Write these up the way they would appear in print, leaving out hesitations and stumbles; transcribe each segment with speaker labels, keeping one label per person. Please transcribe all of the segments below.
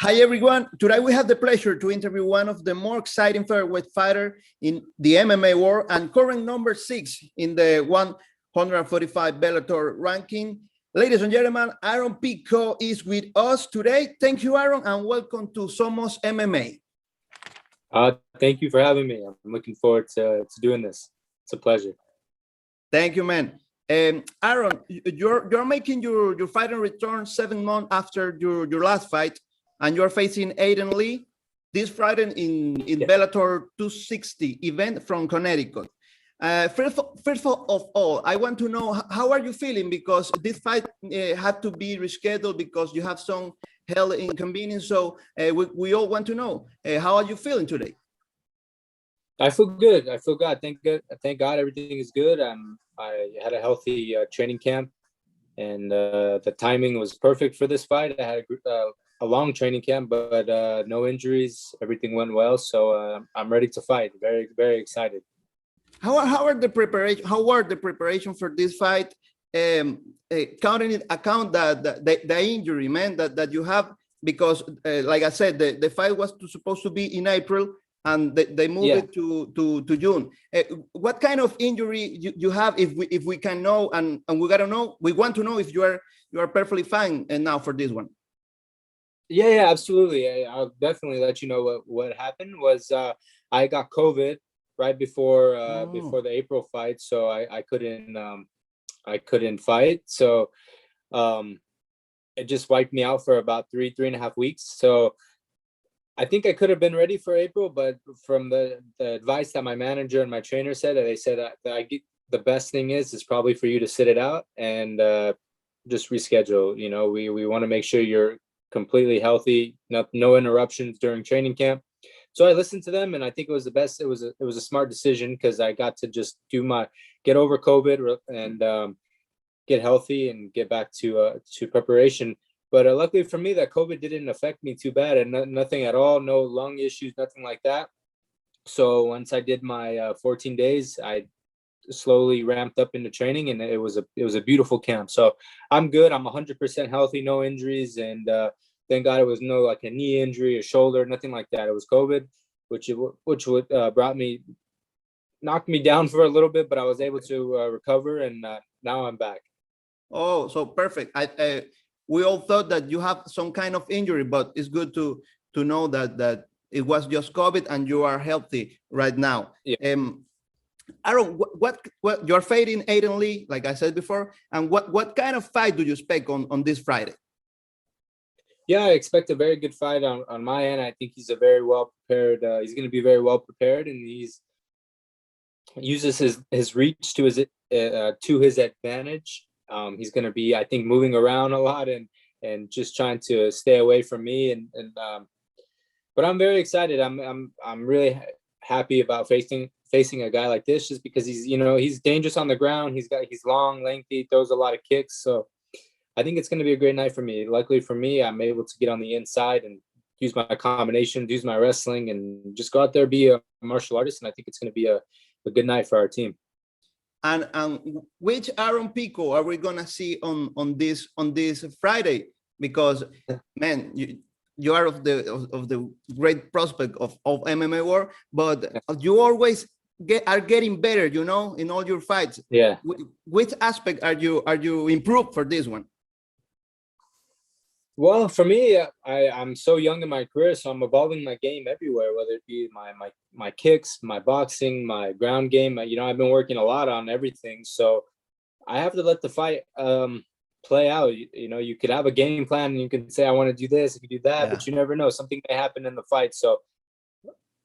Speaker 1: Hi everyone. Today we have the pleasure to interview one of the more exciting featherweight fighter in the MMA world and current number 6 in the 145 Bellator ranking. Ladies and gentlemen, Aaron Pico is with us today. Thank you, Aaron, and welcome to Somos MMA.
Speaker 2: Thank you for having me. I'm looking forward to doing this. It's a pleasure.
Speaker 1: Thank you, man. Aaron, you're making your fighting return 7 months after your last fight, and you're facing Aiden Lee this Friday in Bellator 260 event from Connecticut. First of all, I want to know, how are you feeling? Because this fight had to be rescheduled because you have some health inconvenience. So we all want to know, how are you feeling today?
Speaker 2: I feel good. I feel good. Thank God everything is good. I had a healthy training camp, and the timing was perfect for this fight. I had a long training camp, but no injuries. Everything went well, so I'm ready to fight. Very, very excited.
Speaker 1: How are the preparation? How are the preparation for this fight? Counting into account the injury, man, that you have, because like I said, the fight was supposed to be in April, and they moved it to June. What kind of injury you have? If we can know, and we want to know if you are perfectly fine and now for this one.
Speaker 2: Yeah, absolutely. I'll definitely let you know what happened. Was I got COVID right before before the April fight, so I couldn't fight. So it just wiped me out for about three and a half weeks. So I think I could have been ready for April, but from the advice that my manager and my trainer said, they said that the best thing is probably for you to sit it out and just reschedule. You know, we want to make sure you're completely healthy, no interruptions during training camp. So I listened to them, and I think it was the best. It was a smart decision, because I got to just get over COVID and get healthy and get back to preparation. But luckily for me, that COVID didn't affect me too bad, and nothing at all, no lung issues, nothing like that. So once I did my 14 days, I slowly ramped up into training, and it was a beautiful camp. So I'm good. I'm 100% healthy, no injuries, and thank God it was no like a knee injury, a shoulder, nothing like that. It was COVID, which knocked me down for a little bit, but I was able to recover, and now I'm back.
Speaker 1: Oh, so perfect. We all thought that you have some kind of injury, but it's good to know that it was just COVID and you are healthy right now.
Speaker 2: Yeah.
Speaker 1: Aaron, what you're fighting Aiden Lee, like I said before, and what kind of fight do you expect on this Friday?
Speaker 2: Yeah, I expect a very good fight on my end. I think he's a very well prepared. He's going to be very well prepared, and he's uses his reach to his advantage. He's going to be, I think, moving around a lot and just trying to stay away from me. But I'm very excited. I'm really happy about facing a guy like this, just because he's dangerous on the ground. He's long, lengthy, throws a lot of kicks. So I think it's going to be a great night for me. Luckily for me, I'm able to get on the inside and use my combination, use my wrestling, and just go out there, be a martial artist. And I think it's going to be a good night for our team.
Speaker 1: And which Aaron Pico are we gonna see on this Friday? Because man, you are of the great prospect of MMA world, but you always are getting better, in all your fights.
Speaker 2: Yeah.
Speaker 1: Which aspect are you improved for this one?
Speaker 2: Well, for me, I'm so young in my career, so I'm evolving my game everywhere, whether it be my kicks, my boxing, my ground game. I've been working a lot on everything, so I have to let the fight play out. You could have a game plan, and you can say, I want to do this, you can do that, but you never know. Something may happen in the fight. So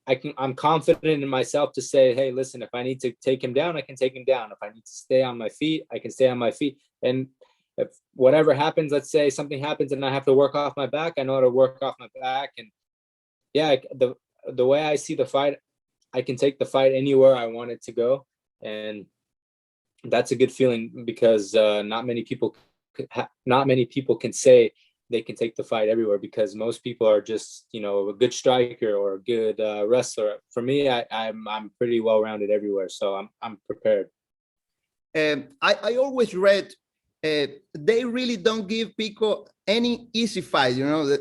Speaker 2: I'm confident in myself to say, hey, listen, if I need to take him down, I can take him down. If I need to stay on my feet, I can stay on my feet. And if whatever happens, let's say something happens and I have to work off my back, I know how to work off my back. And yeah, the way I see the fight, I can take the fight anywhere I want it to go. And that's a good feeling, because not many people can say they can take the fight everywhere, because most people are just, a good striker or a good wrestler. For me, I'm pretty well-rounded everywhere. So I'm prepared.
Speaker 1: I always read they really don't give Pico any easy fight. You know,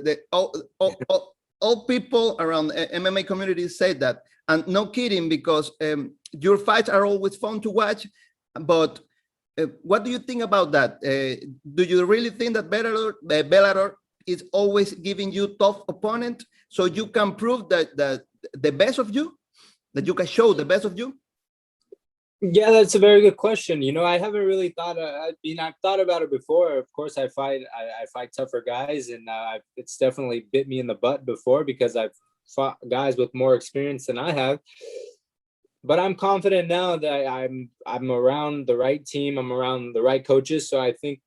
Speaker 1: all people around the MMA community say that, and no kidding, because your fights are always fun to watch. But what do you think about that? Do you really think that Bellator is always giving you tough opponent so you can prove that the best of you, that you can show the best of you?
Speaker 2: Yeah, that's a very good question. You know, I haven't really thought. I've thought about it before. Of course, I fight tougher guys, and it's definitely bit me in the butt before because I've fought guys with more experience than I have. But I'm confident now that I'm around the right team. I'm around the right coaches, so I think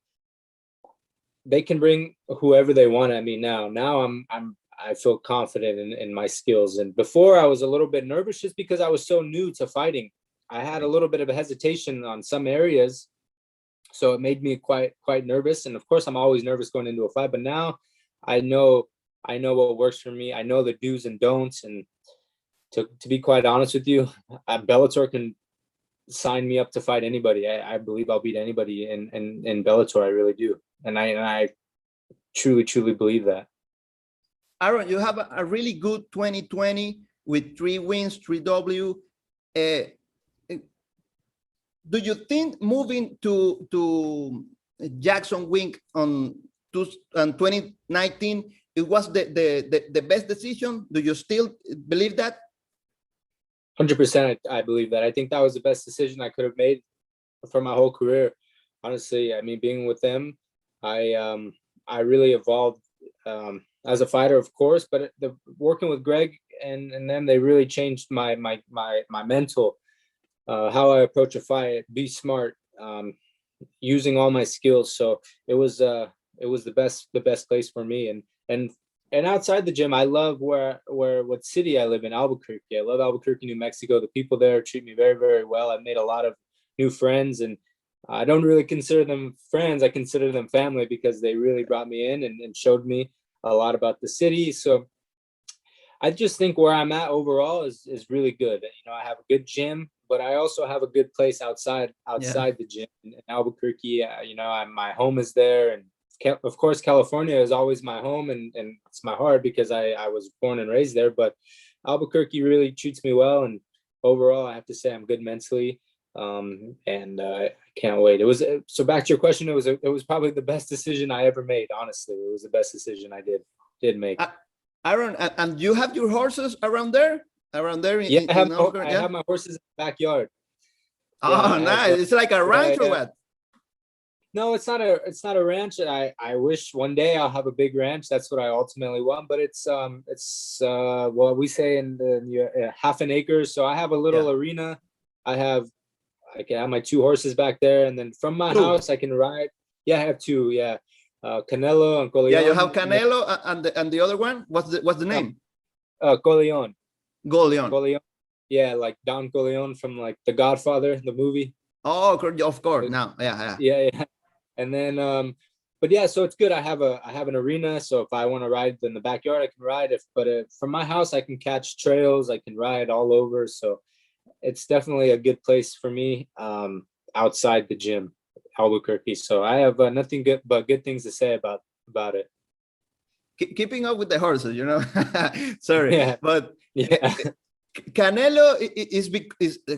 Speaker 2: they can bring whoever they want at me now. Now I feel confident in my skills, and before I was a little bit nervous just because I was so new to fighting. I had a little bit of a hesitation on some areas, so it made me quite nervous. And of course, I'm always nervous going into a fight. But now, I know what works for me. I know the do's and don'ts. And to be quite honest with you, Bellator can sign me up to fight anybody. I believe I'll beat anybody in Bellator. I really do, and I truly believe that.
Speaker 1: Aaron, you have a really good 2020 with 3 wins, 3 W. Do you think moving to Jackson-Wink on 2019 it was the best decision? Do you still believe that?
Speaker 2: 100%, I believe that. I think that was the best decision I could have made for my whole career. Honestly, I mean, being with them, I really evolved as a fighter, of course, but working with Greg and them, they really changed my mental. How I approach a fight, be smart, using all my skills. So it was the best place for me. And outside the gym, I love what city I live in, Albuquerque. I love Albuquerque, New Mexico. The people there treat me very, very well. I've made a lot of new friends, and I don't really consider them friends. I consider them family because they really brought me in and showed me a lot about the city. So I just think where I'm at overall is really good. You know, I have a good gym, but I also have a good place outside the gym in Albuquerque. You know, my home is there, and of course, California is always my home, and it's my heart because I was born and raised there. But Albuquerque really treats me well, and overall, I have to say I'm good mentally, and I can't wait. It was so back to your question. It was probably the best decision I ever made. Honestly, it was the best decision I did make.
Speaker 1: Aaron, and you have your horses around there?
Speaker 2: Yeah, I have my horses in the backyard.
Speaker 1: Oh, yeah, nice. It's like a ranch or what?
Speaker 2: No, it's not a ranch. I wish one day I'll have a big ranch. That's what I ultimately want. But it's what we say in the half an acre. So I have a little arena. I can have my 2 horses back there, and then from my house I can ride. Yeah, I have 2. Yeah, Canelo and Coleon.
Speaker 1: Yeah, you have Canelo and the other one. What's the name?
Speaker 2: Coleon.
Speaker 1: Coleon.
Speaker 2: Yeah, like Don Coleon from like The Godfather, the movie.
Speaker 1: Oh, of course. Now, yeah.
Speaker 2: And then, but yeah, so it's good. I have an arena, so if I want to ride in the backyard, I can ride. But from my house, I can catch trails. I can ride all over. So it's definitely a good place for me. Outside the gym, Albuquerque. So I have nothing but good things to say about it.
Speaker 1: Keeping up with the horses, you know. Sorry,
Speaker 2: yeah.
Speaker 1: But
Speaker 2: yeah.
Speaker 1: Canelo is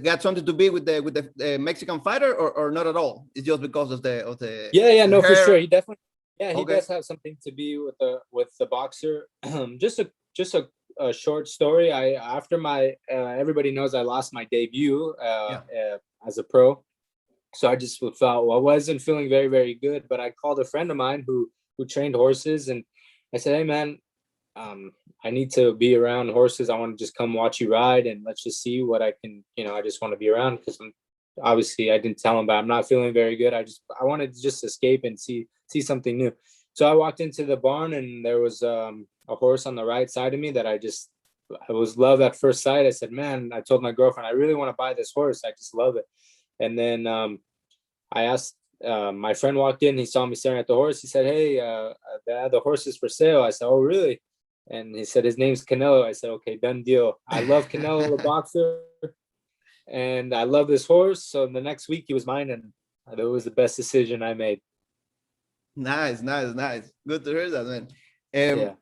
Speaker 1: got something to be with the Mexican fighter, or not at all? It's just because of the
Speaker 2: yeah no
Speaker 1: hair.
Speaker 2: For sure, he definitely he does have something to be with the boxer. just a short story. After my everybody knows I lost my debut as a pro, so I just felt I wasn't feeling very, very good. But I called a friend of mine who trained horses, and I said, hey man, I need to be around horses. I want to just come watch you ride, and let's just see what I can, I just want to be around, because obviously I didn't tell him, but I'm not feeling very good. I wanted to just escape and see something new. So I walked into the barn, and there was a horse on the right side of me that I was love at first sight. I said, man, I told my girlfriend, I really want to buy this horse. I just love it. And then I asked, my friend walked in, he saw me staring at the horse. He said, hey, the horse is for sale. I said, oh, really? And he said, his name's Canelo. I said, okay, done deal. I love Canelo, the boxer, and I love this horse. So the next week he was mine, and it was the best decision I made.
Speaker 1: Nice, nice, nice. Good to hear that, man.
Speaker 2: Yeah.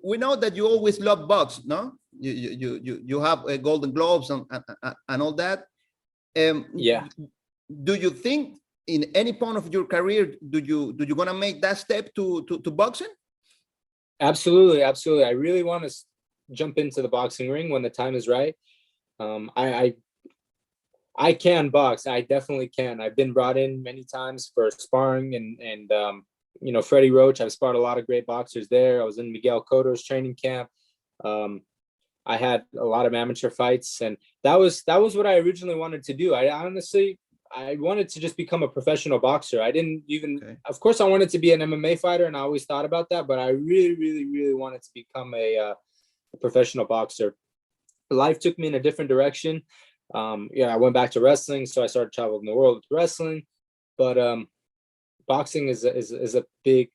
Speaker 1: We know that you always love box, no? You have Golden Globes and all that.
Speaker 2: Yeah.
Speaker 1: Do you think in any point of your career do you gonna make that step to boxing?
Speaker 2: Absolutely, absolutely. I really want to jump into the boxing ring when the time is right. I can box. I definitely can. I've been brought in many times for sparring and you know, Freddie Roach. I've sparred a lot of great boxers there. I was in Miguel Cotto's training camp. I had a lot of amateur fights, and that was what I originally wanted to do. I wanted to just become a professional boxer. I didn't even, of course, I wanted to be an MMA fighter, and I always thought about that, but I really, really, really wanted to become a professional boxer. Life took me in a different direction. I went back to wrestling, so I started traveling the world with wrestling. But boxing is a big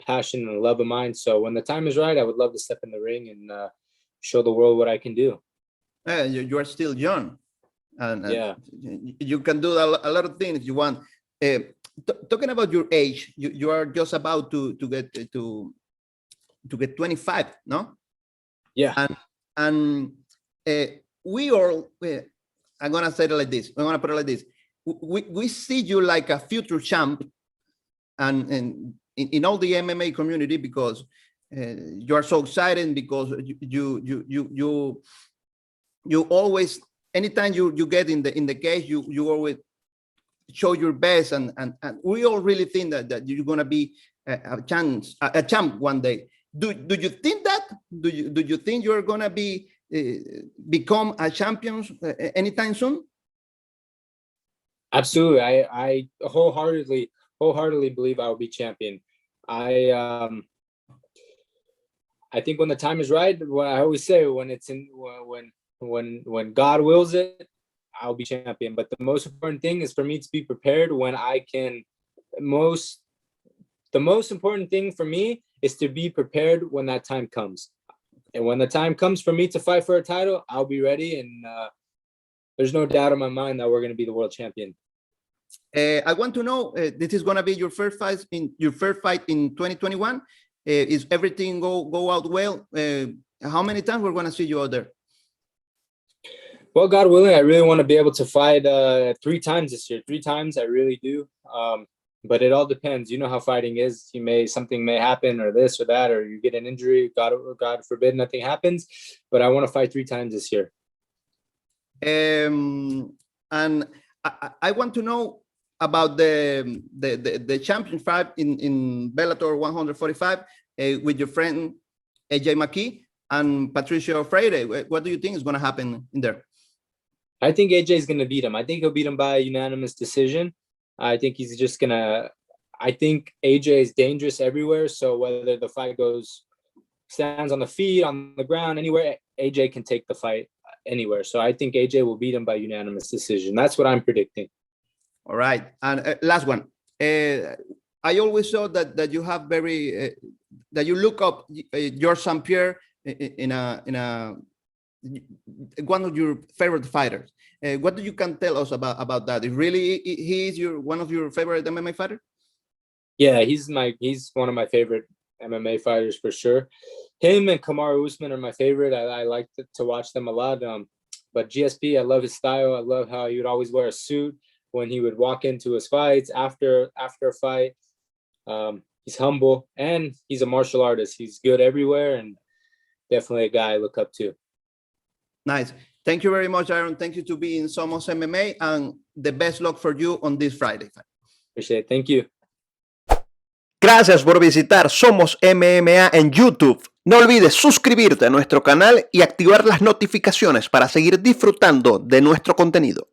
Speaker 2: passion and love of mine. So when the time is right, I would love to step in the ring and show the world what I can do.
Speaker 1: Yeah, you are still young, and
Speaker 2: yeah,
Speaker 1: you can do a lot of things if you want. Talking about your age, you are just about to get 25, no?
Speaker 2: Yeah.
Speaker 1: And we all, I'm gonna say it like this. I'm gonna put it like this. We see you like a future champ, and in all the MMA community, because you are so excited, because you always, anytime you get in the cage, you always show your best, and we all really think that you're gonna be a champ one day. Do you think that? Do you think you're gonna become a champion anytime soon?
Speaker 2: Absolutely. I wholeheartedly believe I will be champion. I think when the time is right, what I always say, when God wills it, I'll be champion. But the most important thing is for me to be prepared when I can. The most important thing for me is to be prepared when that time comes. And when the time comes for me to fight for a title, I'll be ready. And there's no doubt in my mind that we're going to be the world champion.
Speaker 1: I want to know, this is going to be your first fight in 2021. Is everything go out well? How many times we're going to see you out there?
Speaker 2: Well, God willing, I really want to be able to fight 3 times this year. 3 times, I really do. But it all depends. You know how fighting is. Something may happen, or this or that, or you get an injury. God forbid, nothing happens. But I want to fight 3 times this year.
Speaker 1: And I want to know about the champion fight in Bellator 145 with your friend AJ McKee and Patricio Freire. What do you think is going to happen in there?
Speaker 2: I think AJ is going to beat him. I think he'll beat him by a unanimous decision. I think he's just going to. I think AJ is dangerous everywhere. So whether the fight stands on the feet, on the ground, anywhere, AJ can take the fight anywhere. So I think AJ will beat him by unanimous decision. That's what I'm predicting. All
Speaker 1: right. And last one. I always saw that you have that you look up George St. Pierre in one of your favorite fighters. What do you can tell us about that? He is one of your favorite MMA fighters?
Speaker 2: Yeah, he's one of my favorite MMA fighters for sure. Him and Kamaru Usman are my favorite. I like to watch them a lot. But GSP, I love his style. I love how he would always wear a suit when he would walk into his fights after a fight. He's humble, and he's a martial artist. He's good everywhere, and definitely a guy I look up to.
Speaker 1: Nice. Thank you very much, Aaron. Thank you to be in Somos MMA, and the best luck for you on this Friday.
Speaker 2: Appreciate it. Thank you.
Speaker 3: Gracias por visitar Somos MMA en YouTube. No olvides suscribirte a nuestro canal y activar las notificaciones para seguir disfrutando de nuestro contenido.